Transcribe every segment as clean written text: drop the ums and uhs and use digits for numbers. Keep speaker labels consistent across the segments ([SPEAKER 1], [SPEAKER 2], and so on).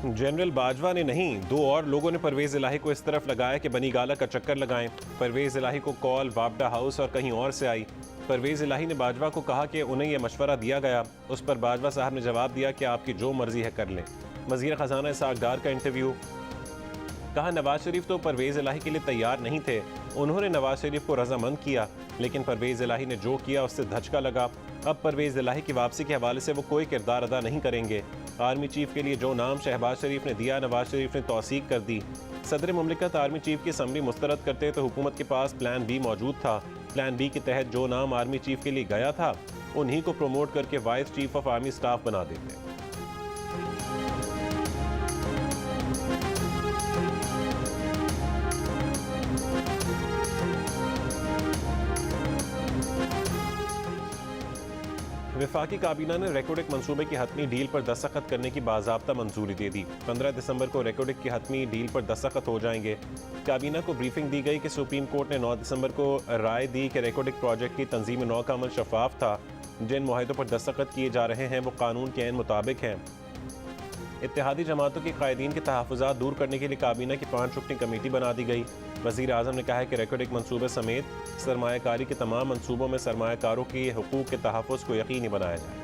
[SPEAKER 1] General Bajwa ने नहीं, दो और लोगों ने परवेज इलाही को इस तरफ लगाया कि बनी गाला का चक्कर लगाएं। परवेज इलाही को कॉल वापडा हाउस और कहीं और से आई। परवेज इलाही ने बाजवा को कहा कि उन्हें यह मशवरा दिया गया। उस पर बाजवा साहब ने जवाब दिया कि आपकी जो मर्जी है कर लें। वज़ीर ख़जाना इसहाक डार का इंटरव्यू। कहा नवाज शरीफ तो परवेज इलाही के लिए तैयार नहीं थे, उन्होंने नवाज शरीफ को रजामंद किया, लेकिन परवेज इलाही ने जो किया उससे धचका लगा। अब परवेज इलाही की वापसी के हवाले से वो कोई किरदार अदा नहीं करेंगे। आर्मी चीफ के लिए जो नाम शहबाज शरीफ ने दिया, नवाज शरीफ ने तौसीक कर दी। सदर मुमलिकत आर्मी चीफ की असम्बली मुस्तरद करते तो हुकूमत के पास प्लान बी मौजूद था। प्लान बी के तहत जो नाम आर्मी चीफ के लिए गया था उन्हीं को प्रमोट करके vice chief of army staff बना देते। वफाकी काबीना ने रेकोडिक मंसूबे की हतमी डील पर दस्तखत करने की बाज़ाब्ता मंजूरी दे दी। 15 दिसंबर को रेकोडिक की हतमी डील पर दस्तखत हो जाएंगे। काबीना को ब्रीफिंग दी गई कि सुप्रीम कोर्ट ने 9 दिसंबर को राय दी कि रेकोडिक प्रोजेक्ट की तंजीम नौ का अमल शफाफ था। जिन मुआहिदों पर दस्तखत किए जा रहे हैं वो कानून के ऐन मुताबिक हैं। इत्तेहादी जमातों के कायदीन के तहफ़्फ़ुज़ात दूर करने के लिए काबीना की 5 रुकनी कमेटी बना दी गई। वज़ीर आज़म ने कहा है कि रेकोडिक मंसूबे समेत सरमायाकारी के तमाम मंसूबों में सरमायाकारों के हुकूक के तहफ़्फ़ुज़ को यकीनी बनाया जाए।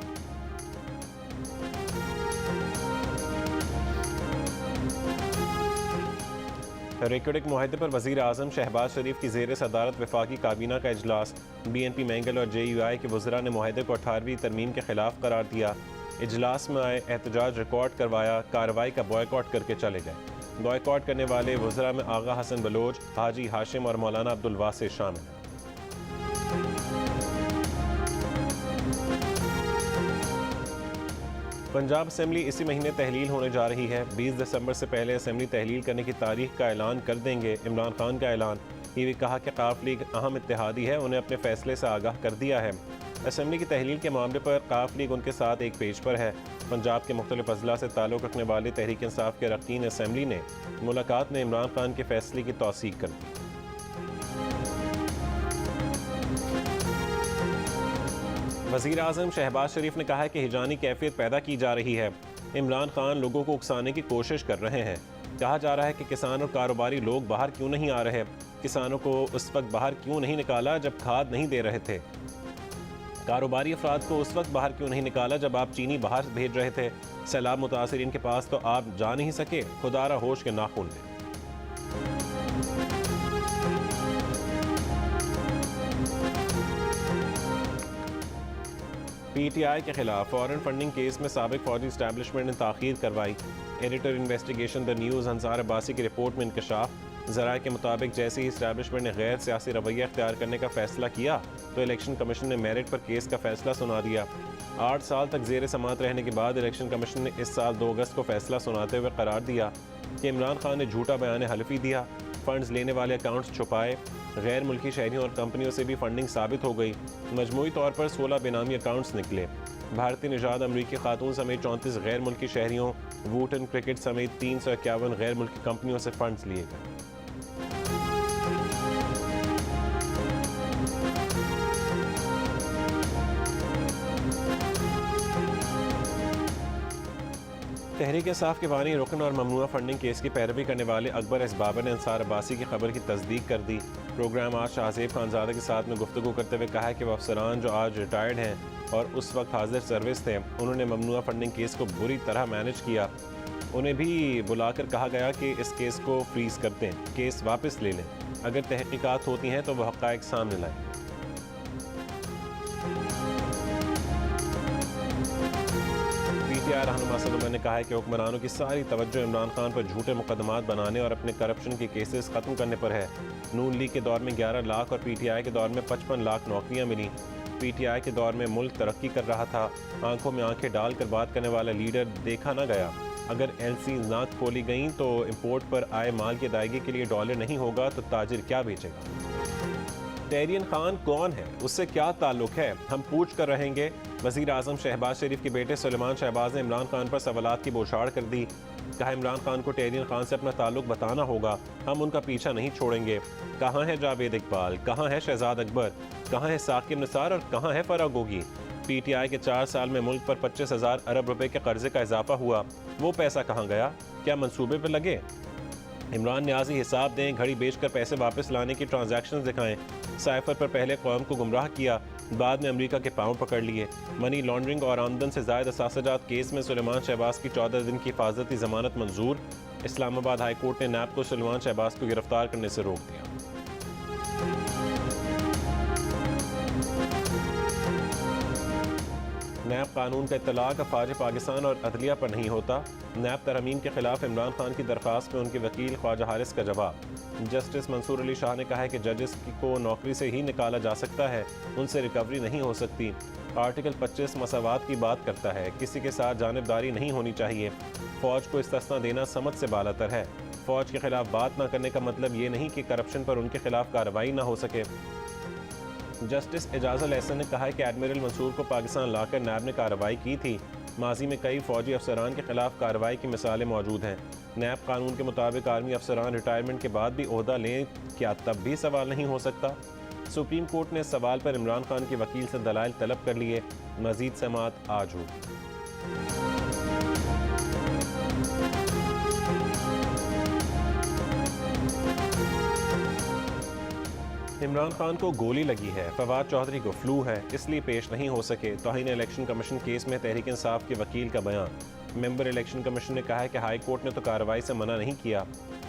[SPEAKER 1] रेकोडिक मुआहदे पर वज़ीर आज़म शहबाज शरीफ की ज़ेर सदारत वफाकी काबीना का इजलास। BNP मैंगल और JUI के वज़रा ने मुआहदे को 18वीं तरमीम के खिलाफ करार दिया। इजलास में आए एहतजाज रिकॉर्ड करवाया, कार्रवाई का बॉयकॉट करके चले गए। बॉयकॉट करने वाले वज़रा में आगा हसन बलोच, हाजी हाशिम और मौलाना अब्दुल वासे शामिल हैं। पंजाब असम्बली इसी महीने तहलील होने जा रही है। 20 दिसंबर से पहले असम्बली तहलील करने की तारीख का ऐलान कर देंगे। इमरान खान का ऐलान। ये भी कहा कि काफ लीग अहम इत्तेहादी है, उन्हें अपने फैसले से आगाह कर दिया है। असम्बली की तहलील के मामले पर काफ लीग उनके साथ एक पेज पर है। पंजाब के मुख्तलिफ अजला से ताल्लुक़ रखने वाले तहरीक इंसाफ के अरकान असम्बली ने मुलाकात में इमरान खान के फैसले की तौसीक कर दी। वज़ीर आज़म शहबाज शरीफ ने कहा है कि हिजानी कैफियत पैदा की जा रही है। इमरान खान लोगों को उकसाने की कोशिश कर रहे हैं। कहा जा रहा है कि किसान और कारोबारी लोग बाहर क्यों नहीं आ रहे, किसानों को उस वक्त बाहर क्यों नहीं निकाला जब खाद नहीं दे रहे थे, कारोबारी अफराद को उस वक्त बाहर क्यों नहीं निकाला जब आप चीनी बाहर भेज रहे थे। सैलाब मुतासिरीन के पास तो आप जा नहीं सके, खुदारा होश के नाखून लें। PTI के खिलाफ फॉरेन फंडिंग केस में साबिक फौजी इस्टेब्लिशमेंट ने ताख़ीर करवाई। Editor investigation the news Ansar Abbasi की रिपोर्ट में इंकशाफ। ज़राए के मुताबिक जैसे ही इस्टेब्लिशमेंट ने गैर सियासी रवैया अख्तियार करने का फैसला किया तो इलेक्शन कमीशन ने मेरिट पर केस का फैसला सुना दिया। 8 साल तक ज़ेर समात रहने के बाद इलेक्शन कमीशन ने इस साल 2 अगस्त को फैसला सुनाते हुए करार दिया कि इमरान खान ने झूठा बयान हल्फी दिया, फंड्स लेने वाले अकाउंट्स छुपाए, गैर मुल्की शहरियों और कंपनियों से भी फंडिंग साबित हो गई। मजमूई तौर पर 16 बेनामी अकाउंट्स निकले। भारतीय निजात अमरीकी खातून समेत 34 गैर मुल्की शहरियों, वूटन क्रिकेट समेत 351 गैर मुल्की कंपनियों से फंड्स लिए गए। तहरीक इंसाफ के बानी रुकन और ममनुआ फंडिंग केस की पैरवी करने वाले अकबर एस बाबर ने अंसार अब्बासी की खबर की तस्दीक कर दी। प्रोग्राम आज शाहजेब खानजादा के साथ में गुफ्तगू करते हुए कहा कि वह अफसरान जो आज रिटायर्ड हैं और उस वक्त हाजिर सर्विस थे, उन्होंने ममनुआ फंडिंग केस को बुरी तरह मैनेज किया। उन्हें भी बुलाकर कहा गया कि इस केस को फ्रीज कर दें, केस वापस ले लें, अगर तहकीकात होती हैं तो वह हक़ाइक़ सामने लाएं। PTI रहनुमा सदमा ने कहा है कि हुक्मरानों की सारी तवज्जो इमरान खान पर झूठे मुकदमात बनाने और अपने करप्शन के केसेस ख़त्म करने पर है। नून लीग के दौर में 11 लाख और PTI के दौर में 55 लाख नौकरियां मिली। PTI के दौर में मुल्क तरक्की कर रहा था। आंखों में आंखें डालकर बात करने वाला लीडर देखा ना गया। अगर LC ना खोली गई तो इम्पोर्ट पर आए माल की अदायगी के लिए डॉलर नहीं होगा तो ताजिर क्या बेचेगा। तहरीन खान कौन है, उससे क्या ताल्लुक है, हम पूछ कर रहेंगे। वज़ीर आज़म शहबाज शरीफ के बेटे सुलेमान शहबाज ने इमरान खान पर सवालात की बौछार कर दी। कहा इमरान खान को तहरीन खान से अपना ताल्लुक बताना होगा, हम उनका पीछा नहीं छोड़ेंगे। कहाँ है जावेद इकबाल, कहाँ है शहजाद अकबर, कहाँ है साकिब निसार और कहाँ है फराह गोगी। PTI के 4 साल में मुल्क पर 25,000 अरब रुपए के कर्जे का इजाफा हुआ, वो पैसा कहाँ गया। क्या मंसूबे पर लगे? इमरान न्याजी हिसाब दें, घड़ी बेचकर पैसे वापस लाने की ट्रांजैक्शंस दिखाएं। साइफर पर पहले कौम को गुमराह किया, बाद में अमेरिका के पांव पकड़ लिए। मनी लॉन्ड्रिंग और आमदन से ज़ायद असासजात केस में सुलेमान शहबाज की 14 दिन की हिफाजती जमानत मंजूर। इस्लामाबाद हाई कोर्ट ने नैब को सुलेमान शहबाज को गिरफ्तार करने से रोक दिया। नैब कानून का इत्तलाक अफवाज पाकिस्तान और अदलिया पर नहीं होता। नैब तरमीम के खिलाफ इमरान खान की दरख्वास्त में उनके वकील ख्वाजा हारिस का जवाब। जस्टिस मंसूर अली शाह ने कहा है कि जजेस को नौकरी से ही निकाला जा सकता है, उनसे रिकवरी नहीं हो सकती। आर्टिकल 25 मसावात की बात करता है, किसी के साथ जानिबदारी नहीं होनी चाहिए। फौज को इस्तिस्ना देना समझ से बालातर है। फौज के खिलाफ बात ना करने का मतलब ये नहीं कि करप्शन पर उनके खिलाफ कार्रवाई ना हो सके। जस्टिस एजाजुल एहसन ने कहा है कि एडमिरल मंसूर को पाकिस्तान लाकर नैब ने कार्रवाई की थी। माजी में कई फौजी अफसरान के खिलाफ कार्रवाई की मिसालें मौजूद हैं। नैब कानून के मुताबिक आर्मी अफसरान रिटायरमेंट के बाद भी ओहदा लें, क्या तब भी सवाल नहीं हो सकता? सुप्रीम कोर्ट ने इस सवाल पर इमरान खान के वकील से दलाइल तलब कर लिए। मजीद समाअत आज होगी। इमरान खान को गोली लगी है, फवाद चौधरी को फ्लू है, इसलिए पेश नहीं हो सके। तौहीन इलेक्शन कमीशन केस में तहरीक इंसाफ के वकील का बयान। मेंबर इलेक्शन कमीशन ने कहा है कि हाई कोर्ट ने तो कार्रवाई से मना नहीं किया।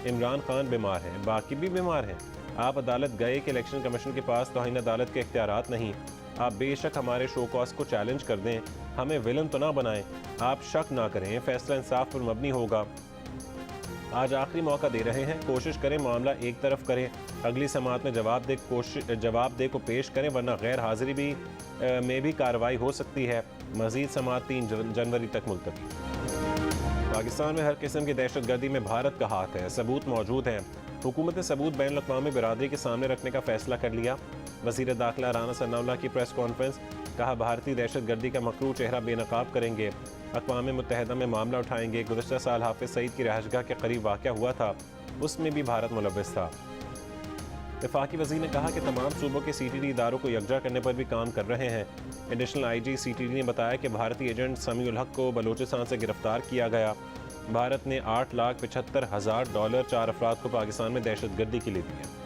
[SPEAKER 1] इमरान खान बीमार हैं, बाकी भी बीमार हैं। आप अदालत गए कि इलेक्शन कमीशन के पास तौहीन अदालत के इख्तियारात नहीं। आप बेशक हमारे शो कॉज को चैलेंज कर दें, हमें विलन तो ना बनाएं। आप शक ना करें, फैसला इंसाफ पर मबनी होगा। आज आखिरी मौका दे रहे हैं, कोशिश करें मामला एक तरफ करें। अगली समाअत में जवाब दे को पेश करें, वरना गैर हाजिरी में भी कार्रवाई हो सकती है। मजीद समाअत 3 जनवरी तक मुलतवी। पाकिस्तान में हर किस्म की दहशत गर्दी में भारत का हाथ है, सबूत मौजूद हैं। हुकूमत ने सबूत बैन अक़वामी बिरादरी के सामने रखने का फैसला कर लिया। वज़ीर दाखिला राना सनाउल्लाह की प्रेस कॉन्फ्रेंस। कहा, भारतीय दहशत गर्दी का मकरू चेहरा बेनकाब करेंगे, अक़वाम मुत्तहिदा में मामला उठाएंगे। गुज़श्ता साल हाफिज़ सईद की रहायशगाह के करीब वाक़या हुआ था, उसमें भी भारत मुलव्वस था। वफाकी वज़ीर ने कहा कि तमाम सूबों के CTD इदारों को यकजा करने पर भी काम कर रहे हैं। एडिशनल IG CTD ने बताया कि भारतीय एजेंट समीउल हक को बलोचिस्तान से गिरफ्तार किया गया। भारत ने $8,75,000 4 अफराद को पाकिस्तान में दहशत गर्दी के लिए दिए।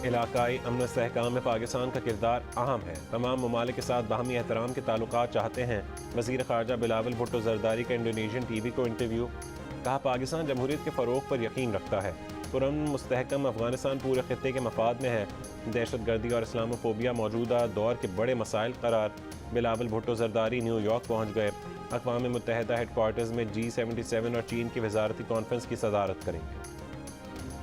[SPEAKER 1] इलाकाई अमन इस्तेहकाम में पाकिस्तान का किरदार अहम है। तमाम ममालिक के साथ बाहमी एहतराम के ताल्लुकात चाहते हैं। वज़ीर ख़ारजा बिलावल भुट्टो ज़रदारी का इंडोनेशियन TV को इंटरव्यू। कहा, पाकिस्तान जमहूरियत के फ़रोग़ पर यकीन रखता है। पुरअमन मुस्तहकम अफ़गानिस्तान पूरे ख़ित्ते के मफाद में है। दहशत गर्दी और इस्लामोफोबिया मौजूदा दौर के बड़े मसाइल करार। बिलावल भुट्टो ज़रदारी न्यूयॉर्क पहुँच गए। अक़वाम मुत्तहिदा हेडक्वार्टर्स में G77 और चीन की वज़ारती कॉन्फ्रेंस की सदारत करेंगे।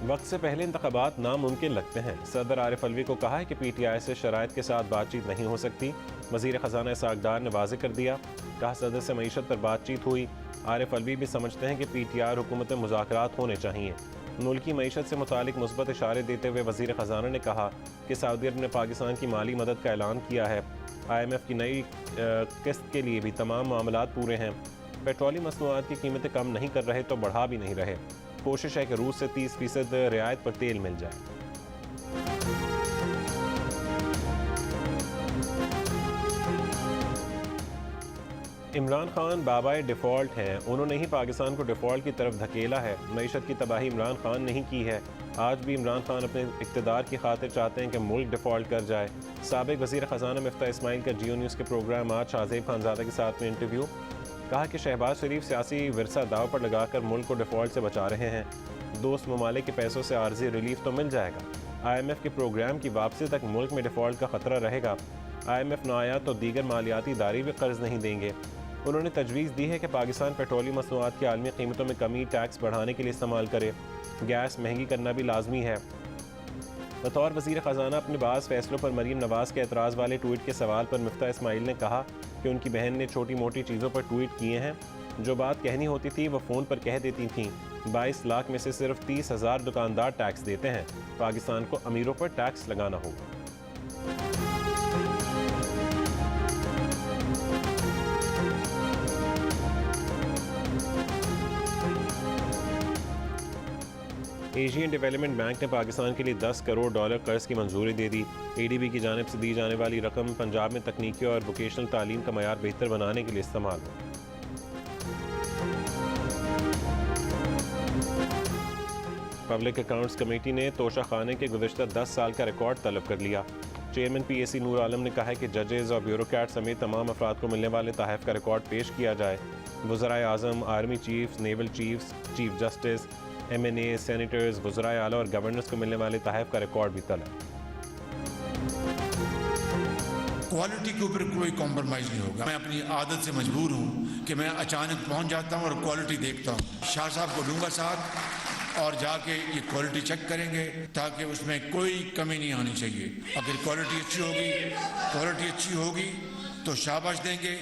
[SPEAKER 1] वक्त से पहले इंतखाबात नामुमकिन लगते हैं। सदर आरिफ अलवी को कहा है कि PTI से शराइत के साथ बातचीत नहीं हो सकती। वज़ीर ख़जाना इसाक डार ने वाज़ेह कर दिया। कहा, सदर से मईशत पर बातचीत हुई। आरिफ अलवी भी समझते हैं कि PTI और हुकूमत में मुज़ाकरात होने चाहिए। मुल्क की मईशत से मुतालिक मुस्बत इशारे देते हुए वज़ीर ख़जाना ने कहा कि सऊदी अरब ने पाकिस्तान की माली मदद का ऐलान किया है। IMF की नई किस्त के लिए भी तमाम मामलात पूरे हैं। पेट्रोलियम मसनूआत की कीमतें कम नहीं कर रहे तो बढ़ा भी नहीं रहे। कोशिश है कि रूस से 30% रियायत पर तेल मिल जाए। इमरान खान बाबाए डिफ़ॉल्ट हैं, उन्होंने ही पाकिस्तान को डिफ़ॉल्ट की तरफ धकेला है। मईशत की तबाही इमरान खान ने ही की है। आज भी इमरान खान अपने इक़्तिदार की खातिर चाहते हैं कि मुल्क डिफ़ॉल्ट कर जाए। साबिक़ वज़ीर ख़जाना मिफ्ता इस्माइल का जियो न्यूज़ के प्रोग्राम आज शाहज़ेब खानज़ादा के साथ में इंटरव्यू। कहा कि शहबाज शरीफ सियासी विरसा दाव पर लगाकर मुल्क को डिफ़ॉल्ट से बचा रहे हैं। दोस्त ममालिक के पैसों से आर्जी रिलीफ तो मिल जाएगा। IMF के प्रोग्राम की वापसी तक मुल्क में डिफ़ॉल्ट का ख़तरा रहेगा। IMF ना आया तो दीगर मालियाती इदारे भी कर्ज नहीं देंगे। उन्होंने तजवीज़ दी है कि पाकिस्तान पेट्रोलियम मसनूआत की आलमी कीमतों में कमी टैक्स बढ़ाने के लिए इस्तेमाल करे। गैस महंगी करना भी लाजमी है। बतौर वज़ीर ख़जाना अपने बाज़ फ़ैसलों पर मरीम नवाज़ के एतराज़ वाले ट्वीट के सवाल पर मिफ्ता इस्माइल ने कहा कि उनकी बहन ने छोटी मोटी चीज़ों पर ट्वीट किए हैं। जो बात कहनी होती थी वो फ़ोन पर कह देती थीं। 22 लाख में से सिर्फ 30,000 दुकानदार टैक्स देते हैं। पाकिस्तान को अमीरों पर टैक्स लगाना होगा। एशियन डेवलपमेंट बैंक ने पाकिस्तान के लिए $10 करोड़ कर्ज की मंजूरी दे दी। ADB की जानिब से दी जाने वाली रकम पंजाब में तकनीकी और वोकेशनल तालीम का मयार बेहतर बनाने के लिए इस्तेमाल हो। पब्लिक अकाउंट्स कमेटी ने तोशा खाने के गुज़श्ता 10 साल का रिकॉर्ड तलब कर लिया। चेयरमैन PAC नूर आलम ने कहा है कि जजेस और ब्यूरोक्रेट समेत तमाम अफराद को मिलने वाले तहफ़ का रिकॉर्ड पेश किया जाए। वज़राए आज़म, army chiefs, naval chiefs, chief justice, MNA, senators, वज़राए आला और गवर्नर्स को मिलने वाले तहफ़ का रिकॉर्ड भी तलब।
[SPEAKER 2] क्वालिटी के ऊपर कोई कॉम्प्रोमाइज़ नहीं होगा। मैं अपनी आदत से मजबूर हूँ कि मैं अचानक पहुँच जाता हूँ और क्वालिटी देखता हूँ। शाह साहब को लूँगा साथ और जाके ये क्वालिटी चेक करेंगे ताकि उसमें कोई कमी नहीं आनी चाहिए। अगर क्वालिटी अच्छी होगी तो शाबाश देंगे।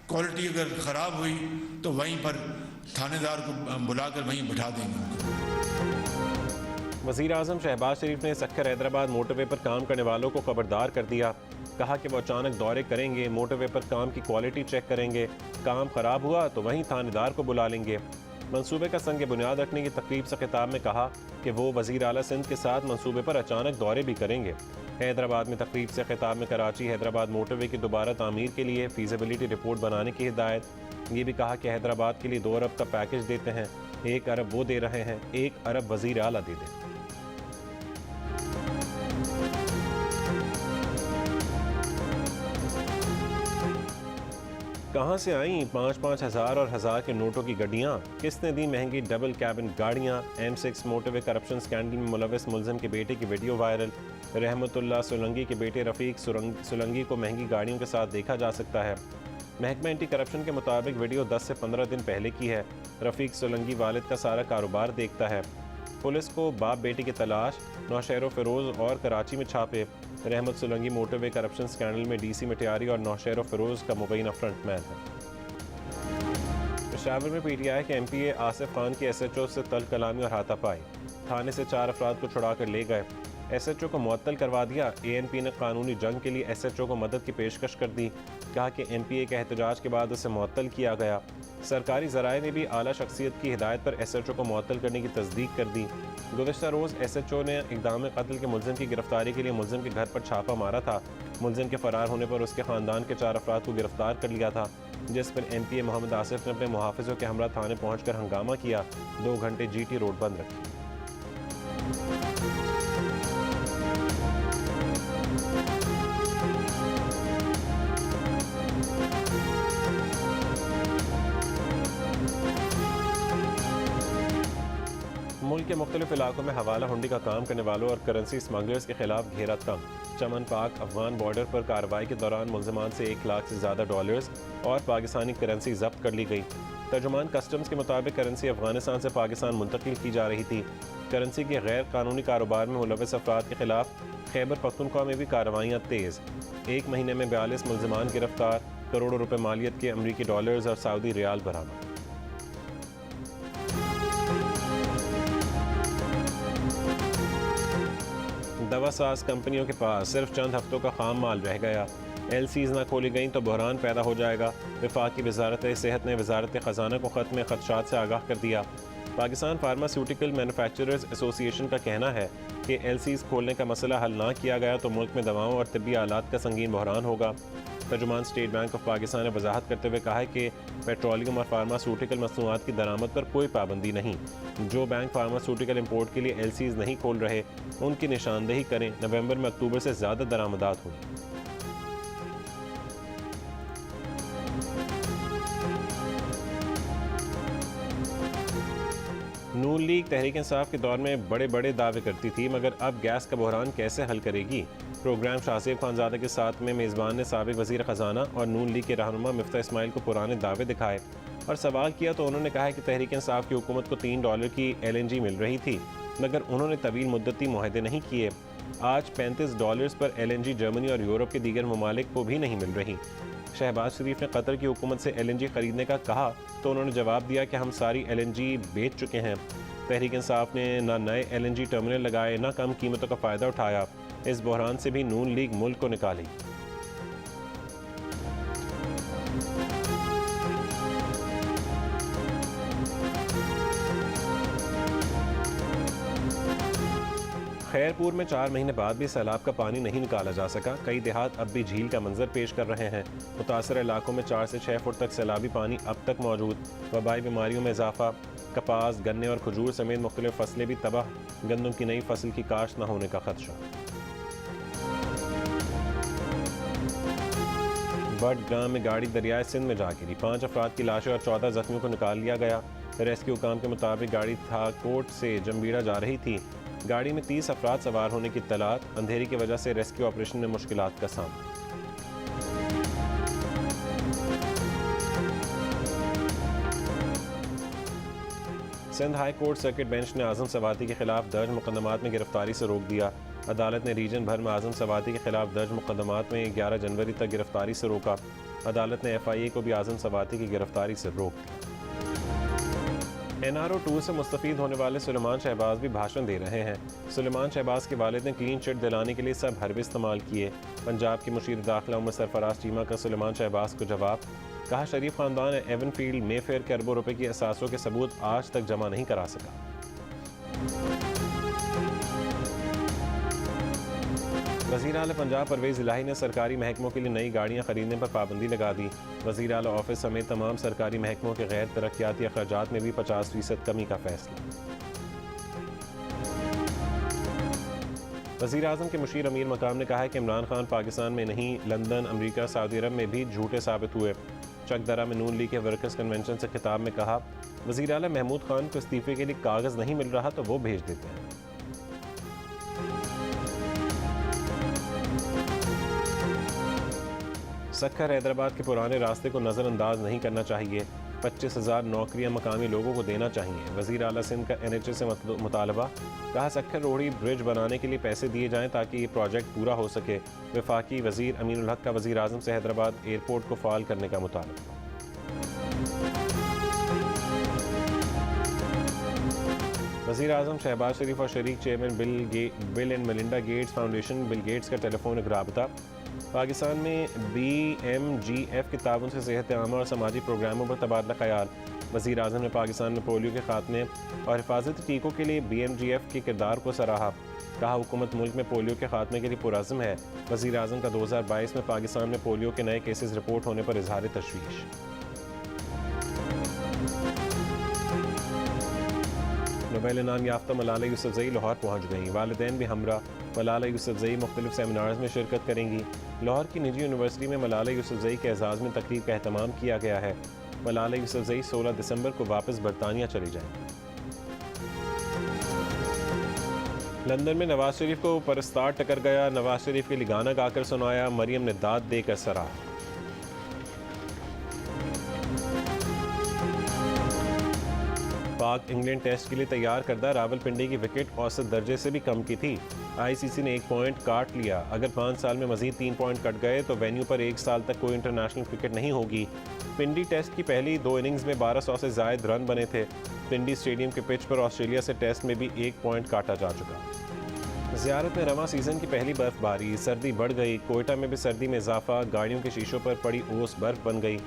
[SPEAKER 2] क्वालिटी अगर ख़राब हुई तो वहीं पर थानेदार को बुलाकर वहीं बिठा देंगे उनको।
[SPEAKER 1] वज़ीर आज़म शहबाज शरीफ ने सक्खर हैदराबाद मोटरवे पर काम करने वालों को खबरदार कर दिया। कहा कि वो अचानक दौरे करेंगे, मोटरवे पर काम की क्वालिटी चेक करेंगे, काम ख़राब हुआ तो वहीं थानेदार को बुला लेंगे। मंसूबे का संग बुनियाद रखने की तकरीब से खिताब में कहा कि वो वज़ीर आला सिंध के साथ मंसूबे पर अचानक दौरे भी करेंगे। हैदराबाद में तकरीब से खिताब में कराची हैदराबाद मोटरवे की दोबारा तामीर के लिए फीजिबिलिटी रिपोर्ट बनाने की हिदायत। ये भी कहा कि हैदराबाद के लिए 2 अरब का पैकेज देते हैं, 1 अरब वो दे रहे हैं, 1 अरब वज़ीर आला दे दें। कहाँ से आई 5-5 हज़ार और हज़ार के नोटों की गड्डियाँ? किसने दी महंगी डबल कैबिन गाड़ियाँ? M6 मोटरवे करप्शन स्कैंडल में मुलविस मुलजिम के बेटे की वीडियो वायरल। रहमतुल्लाह सोलंकी के बेटे रफ़ीक सोलंकी को महंगी गाड़ियों के साथ देखा जा सकता है। महकमा एंटी करप्शन के मुताबिक वीडियो 10 से 15 दिन पहले की है। रफ़ीक सोलंकी वालिद का सारा कारोबार देखता है। पुलिस को बाप बेटी की तलाश, नौशहर फ़िरोज़ और कराची में छापे। रहमत सोलंकी मोटरवे करप्शन स्कैंडल में DC मटियारी और नौशहर फ़िरोज़ का मुबैना फ्रंटमैन है। पेशावर में PTI के MPA आसिफ खान की SHO से तल कलामी और हाथापाई। थाने से 4 अफराद को छुड़ा कर ले गए। SHO को मुअत्तल करवा दिया। ANP ने कानूनी जंग के लिए SHO को मदद की पेशकश कर दी। कहा कि MPA के एहतजाज के बाद उसे मुअत्तल किया गया। सरकारी ज़राए ने भी आला शख्सियत की हिदायत पर SHO को मुअत्तल करने की तस्दीक कर दी। गुज़श्ता रोज़ SHO ने इक़दाम कत्ल के मुलजिम की गिरफ्तारी के लिए मुलजिम के घर पर छापा मारा था। मुलजिम के फ़रार होने पर उसके ख़ानदान के 4 अफराद को गिरफ्तार कर लिया था, जिस पर MPA मोहम्मद आसिफ ने अपने मुहाफ़िज़ों के हमरा थाने पहुँच कर हंगामा किया। 2 घंटे GT रोड बंद रखी। मुल्क के मुख्तलिफ इलाकों में हवाला हुंडी का काम करने वालों और करेंसी स्मगलर्स के खिलाफ घेरा तंग। चमन पाक अफगान बॉर्डर पर कार्रवाई के दौरान मुलजमान से 1 लाख से ज़्यादा डॉलर्स और पाकिस्तानी करेंसी जब्त कर ली गई। तर्जुमान कस्टम्स के मुताबिक करेंसी अफगानिस्तान से पाकिस्तान मुंतकिल की जा रही थी। करेंसी के गैर कानूनी कारोबार में मुलविस अफराद के खिलाफ खैबर पख्तूनख्वा में भी कार्रवाइयाँ तेज़। 1 महीने में 42 मुलजमान गिरफ्तार, करोड़ों रुपए मालियत के अमरीकी डॉलर्स और सऊदी रियाल बरामद। दवा साज कंपनियों के पास सिर्फ चंद हफ्तों का खाम माल रह गया। LCs ना खोली गई तो बहरान पैदा हो जाएगा। वफाकी वजारत सेहत ने वजारत ख़जाना को ख़त में खदशात से आगाह कर दिया। पाकिस्तान फार्मास्यूटिकल मैन्युफैक्चरर्स एसोसिएशन का कहना है कि LCs खोलने का मसला हल ना किया गया तो मुल्क में दवाओं और तिब्बी आलात का संगीन बहरान होगा। तर्जुमान स्टेट बैंक ऑफ पाकिस्तान ने वजाहत करते हुए कहा है कि पेट्रोलियम और फार्मास्यूटिकल मसनूआत की दरामद पर कोई पाबंदी नहीं। जो बैंक फार्मास्यूटिकल इंपोर्ट के लिए LCs नहीं खोल रहे उनकी निशानदेही करें। नवंबर में अक्टूबर से ज़्यादा दरामदात हुई। नून लीग तहरीक इंसाफ के दौर में बड़े बड़े दावे करती थी, मगर अब गैस का बहरान कैसे हल करेगी? प्रोग्राम शाहसेब खानजादा के साथ में मेज़बान ने साबिक वज़ीर ख़जाना और नून लीग के रहनुमा मिफ्ता इस्माइल को पुराने दावे दिखाए और सवाल किया तो उन्होंने कहा कि तहरीक इंसाफ की हुकूमत को $3 की LNG मिल रही थी, मगर उन्होंने तवील मुद्दती मुआहदे नहीं किए। आज $35 पर LNG जर्मनी और यूरोप के दीगर ममालिक को भी नहीं मिल रही। शहबाज शरीफ ने कतर की हुकूमत से LNG खरीदने का कहा तो उन्होंने जवाब दिया कि हम सारी LNG बेच चुके हैं। तहरीक इंसाफ ने ना नए LNG टर्मिनल लगाए, ना कम कीमतों का फ़ायदा उठाया। इस बहरान से भी नून लीग मुल्क को निकाली। खैरपुर में 4 महीने बाद भी सैलाब का पानी नहीं निकाला जा सका। कई देहात अब भी झील का मंजर पेश कर रहे हैं। मुतासर इलाकों में 4 से 6 फुट तक सैलाबी पानी अब तक मौजूद। वबाई बीमारियों में इजाफा, कपास, गन्ने और खजूर समेत मुख्तलिफ फसलें भी तबाह, गंदम की नई फसल की काश्त न होने का खदशा। बडगाम में गाड़ी दरियाए सिंध में जा गिरी, 5 अफराद की लाशें और 14 जख्मियों को निकाल लिया गया। रेस्क्यू काम के मुताबिक गाड़ी थाकोट से जंबीड़ा जा रही थी। गाड़ी में 30 अफराद सवार होने की इत्तलात। अंधेरी की वजह से रेस्क्यू ऑपरेशन में मुश्किलात का सामना। Sindh high court circuit bench ने आजम सवाती के खिलाफ दर्ज मुकदमात में गिरफ्तारी से रोक दिया। अदालत ने रीजन भर में आजम सवाती के खिलाफ दर्ज मुकदमात में 11 जनवरी तक गिरफ्तारी से रोका। अदालत ने FIA को भी आजम सवाती की गिरफ्तारी से रोक दिया। NRO 2 से मुस्तफीद होने वाले सुलेमान शहबाज भी भाषण दे रहे हैं। सुलेमान शहबाज के वालिद ने क्लीन चिट दिलाने के लिए सब हरबे इस्तेमाल किए। पंजाब की मुशीर दाखिला उमर सरफराज चीमा का सुलेमान शहबाज को जवाब, कहा शरीफ खानदान एवनफील्ड मेफेयर के अरबों रुपए की असासों के सबूत आज तक जमा नहीं करा सका। वज़ीर आला पंजाब परवेज़ इलाही ने सरकारी महकमों के लिए नई गाड़ियां खरीदने पर पाबंदी लगा दी। वज़ीर आला ऑफिस समेत तमाम सरकारी महकमों के गैर तरक्याती अखराजात में भी 50% कमी का फैसला। वज़ीर आज़म के मुशीर अमीर मकाम ने कहा है कि इमरान खान पाकिस्तान में नहीं, लंदन, अमरीका, सऊदी अरब में भी झूठे साबित हुए। चकदरा में नून लीग के वर्कर्स कन्वेंशन से खिताब में कहा, वज़ीर आला महमूद खान को इस्तीफे के लिए कागज़ नहीं मिल रहा तो वो भेज देते हैं। सक्खर हैदराबाद के पुराने रास्ते को नज़रअंदाज नहीं करना चाहिए। 25,000 नौकरियां मकामी लोगों को देना चाहिए। वज़ीर आला सिंध का NHA से मुतालबा, कहा सक्खर रोड़ी ब्रिज बनाने के लिए पैसे दिए जाएं ताकि ये प्रोजेक्ट पूरा हो सके। वफाकी वज़ीर अमीनुल हक का वज़ीर आज़म से हैदराबाद एयरपोर्ट को फ़ाल करने का मुतालबा। वज़ीर आज़म शहबाज शरीफ और शरीक chairman bill and Melinda Gates foundation Bill Gates का टेलीफोनिक राबता। पाकिस्तान में BMGF के ताउन से सेहत आमा और समाजी प्रोग्रामों पर तबादला ख्याल। वज़ीर आज़म ने पाकिस्तान में पोलियो के खात्मे और हिफाजती टीकों के लिए BMGF के किरदार को सराहा। कहा हुकूमत मुल्क में पोलियो के खात्मे के लिए पुरअज़्म है। वज़ीर आज़म का 2022 में पाकिस्तान में पोलियो के नए केसेस रिपोर्ट होने पर इजहार तशवीश। नोबेल इनाम याफ्ता मलाला यूसुफ़ज़ई लाहौर पहुँच गई। वालिदैन भी हमरा। मलाला यूसुफ़ज़ई मुख्तलिफ सेमिनार्स में शिरकत करेंगी। लाहौर की निजी यूनिवर्सिटी में मलाला यूसुफ़ज़ई के एजाज़ में तकरीब का अहतमाम किया गया है। मलाला यूसुफ़ज़ई 16 दिसंबर को वापस बरतानिया चली जाएंगी। लंदन में नवाज शरीफ को परस्तार टकर गया। नवाज शरीफ के लिए गाना गाकर सुनाया। मरियम ने दाद देकर सराहा। पाक इंग्लैंड टेस्ट के लिए तैयार करदा रावलपिंडी की विकेट औसत दर्जे से भी कम की थी। ICC ने 1 पॉइंट काट लिया। अगर 5 साल में मजीद 3 पॉइंट कट गए तो वेन्यू पर 1 साल तक कोई इंटरनेशनल क्रिकेट नहीं होगी। पिंडी टेस्ट की पहली 2 इनिंग्स में 1200 से जायद रन बने थे। पिंडी स्टेडियम के पिच पर ऑस्ट्रेलिया से टेस्ट में भी 1 पॉइंट काटा जा चुका। ज़ियारत में रवां सीज़न की पहली बर्फबारी। सर्दी बढ़ गई। कोयटा में भी सर्दी में इजाफा। गाड़ियों के शीशों पर पड़ी ओस बर्फ बन गई।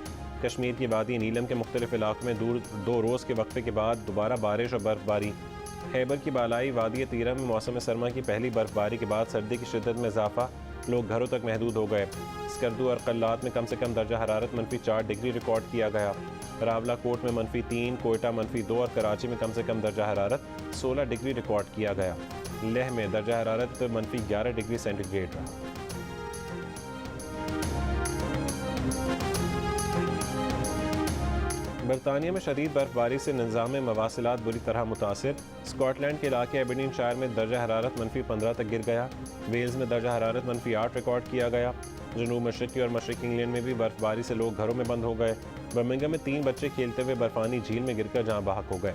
[SPEAKER 1] कश्मीर की वादी नीलम के मुख्तलिफ इलाकों में 2 रोज़ के वक्फे के बाद दोबारा बारिश और बर्फबारी। खैबर की बालाई वादी तीरा में मौसम सरमा की पहली बर्फबारी के बाद सर्दी की शिद्दत में इजाफा। लोग घरों तक महदूद हो गए। स्कर्दू और कल्लात में कम से कम दर्जा हरारत -4 डिग्री रिकॉर्ड किया गया। रावलाकोट में -3, कोयटा -2 और कराची में कम से कम दर्जा हरारत 16 डिग्री रिकॉर्ड किया गया। लेह में दर्जा हरारत -11 डिग्री सेंटीग्रेड रहा। बरतानिया में शदीद बर्फबारी से निज़ाम मवासिलात बुरी तरह मुतासिर। स्कॉटलैंड के इलाके एबरडीनशायर में दर्जा हरारत -15 तक गिर गया। वेल्स में दर्जा हरारत -8 रिकॉर्ड किया गया। जनूब मशरक़ी और मशरक़ी इंग्लैंड में भी बर्फबारी से लोग घरों में बंद हो गए। बर्मिंघम में 3 बच्चे खेलते हुए बर्फानी झील में गिरकर जहाँ बहक हो गए।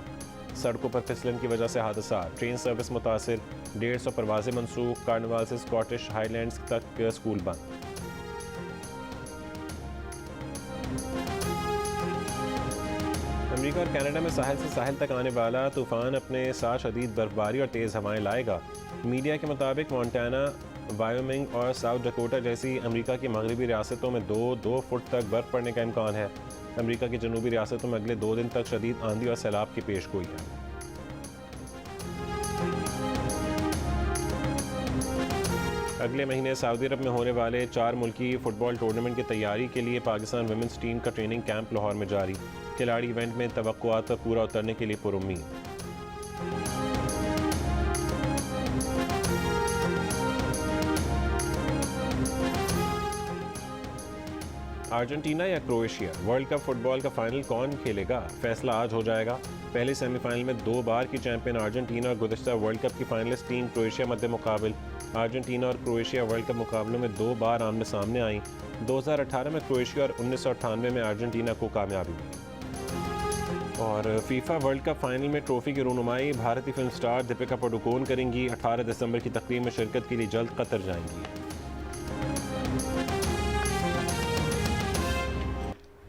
[SPEAKER 1] सड़कों पर फिसलन की वजह से हादसा। ट्रेन सर्विस मुतासिर। 150 परवाजें मनसूख। कार्निवाल से स्कॉटिश हाईलैंड्स तक स्कूल बंद। अमेरिका और कनाडा में साहिल से साहिल तक आने वाला तूफान अपने साथ शदीद बर्फबारी और तेज़ हवाएं लाएगा। मीडिया के मुताबिक मोंटाना, वायोमिंग और साउथ डकोटा जैसी अमेरिका की मगरबी रियासतों में 2 फुट तक बर्फ़ पड़ने का इम्कान है। अमेरिका की जनूबी रियासतों में अगले 2 दिन तक शदीद आंधी और सैलाब की पेशगोई है। अगले महीने सऊदी अरब में होने वाले 4 मुल्की फ़ुटबॉल टूर्नामेंट की तैयारी के लिए पाकिस्तान वुमेंस टीम का ट्रेनिंग कैंप लाहौर में जारी। खिलाड़ी इवेंट में तवक्कुआत पर पूरा उतरने के लिए पुरुम्मीद। अर्जेंटीना या क्रोएशिया, वर्ल्ड कप फुटबॉल का फाइनल कौन खेलेगा? फैसला आज हो जाएगा। पहले सेमीफाइनल में 2 बार की चैंपियन अर्जेंटीना और गुज़िश्ता वर्ल्ड कप की फाइनलिस्ट टीम क्रोएशिया मध्य मुकाबिल। अर्जेंटीना और क्रोएशिया वर्ल्ड कप मुकाबलों में 2 बार आमने सामने आई। 2018 में क्रोएशिया और 1998 में अर्जेंटीना को कामयाबी मिली। और फीफा वर्ल्ड कप फाइनल में ट्रॉफी की रूनुमाई भारतीय फिल्म स्टार दीपिका पादुकोण करेंगी। 18 दिसंबर की तकरीब में शिरकत के लिए जल्द कतर जाएंगी।